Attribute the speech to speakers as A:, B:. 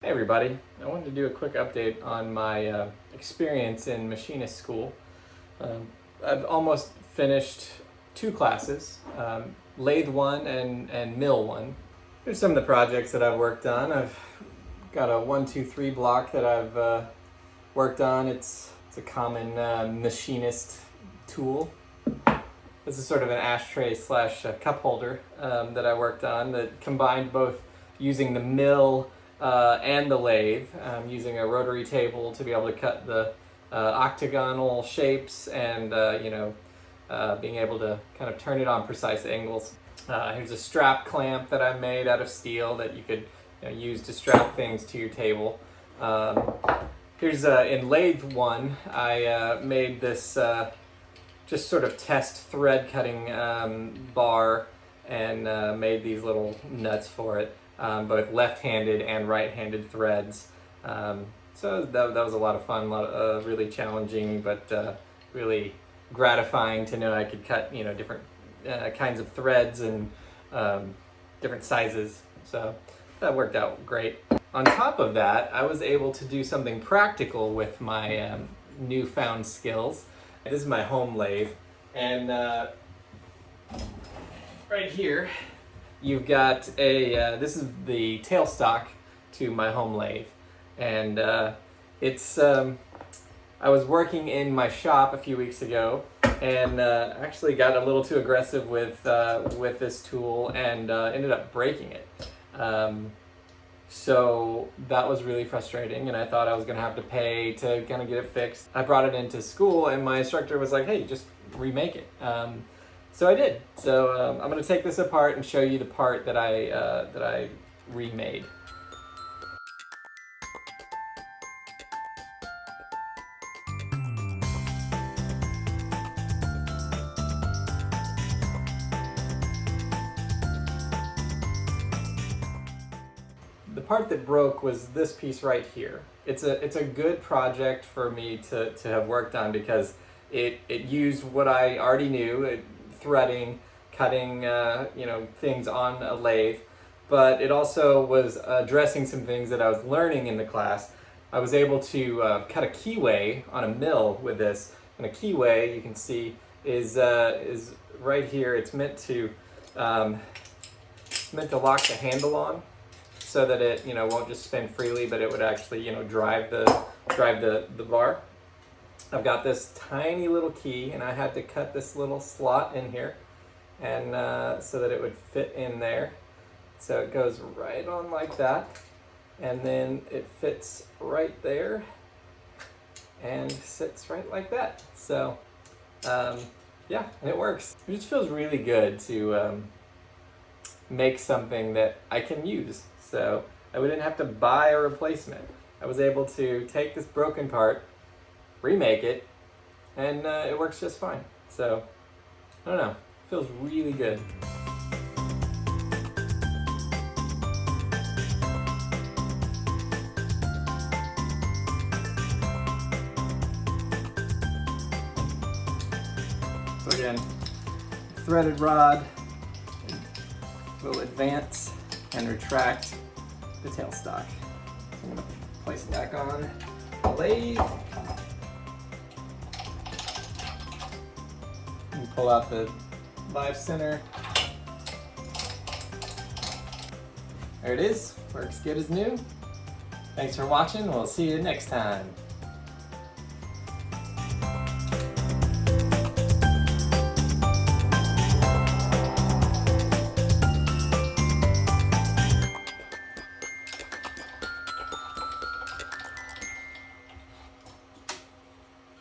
A: Hey everybody, I wanted to do a quick update on my experience in Machinist School. I've almost finished two classes, lathe one and mill one. Here's some of the projects that I've worked on. I've got a 1, 2, 3 block that I've worked on. It's a common machinist tool. This is sort of an ashtray slash cup holder that I worked on that combined both using the mill and the lathe, using a rotary table to be able to cut the octagonal shapes and being able to kind of turn it on precise angles. Here's a strap clamp that I made out of steel that you could use to strap things to your table. Here's in lathe one, I made this just sort of test thread cutting bar and made these little nuts for it. Both left-handed and right-handed threads. So that was a lot of fun, really challenging, but really gratifying to know I could cut different kinds of threads and different sizes. So that worked out great. On top of that, I was able to do something practical with my newfound skills. This is my home lathe, and right here you've got this is the tailstock to my home lathe, and it's I was working in my shop a few weeks ago and actually got a little too aggressive with this tool and ended up breaking it. So that was really frustrating, and I thought I was gonna have to pay to kind of get it fixed. I brought it into school and my instructor was like, hey, just remake it. So I did. So I'm going to take this apart and show you the part that I remade. The part that broke was this piece right here. It's a good project for me to have worked on because it used what I already knew. Threading, cutting, things on a lathe, but it also was addressing some things that I was learning in the class. I was able to cut a keyway on a mill with this, and a keyway, you can see, is right here. It's meant to lock the handle on, so that it won't just spin freely, but it would actually drive the bar. I've got this tiny little key, and I had to cut this little slot in here, and so that it would fit in there. So it goes right on like that, and then it fits right there, and sits right like that. So yeah, and it works. It just feels really good to make something that I can use. So I didn't have to buy a replacement. I was able to take this broken part, remake it, and it works just fine. So I don't know, it feels really good. So again, threaded rod will advance and retract the tailstock. So I'm going to place it back on the lathe. Pull out the live center. There it is. Works good as new. Thanks for watching. We'll see you next time.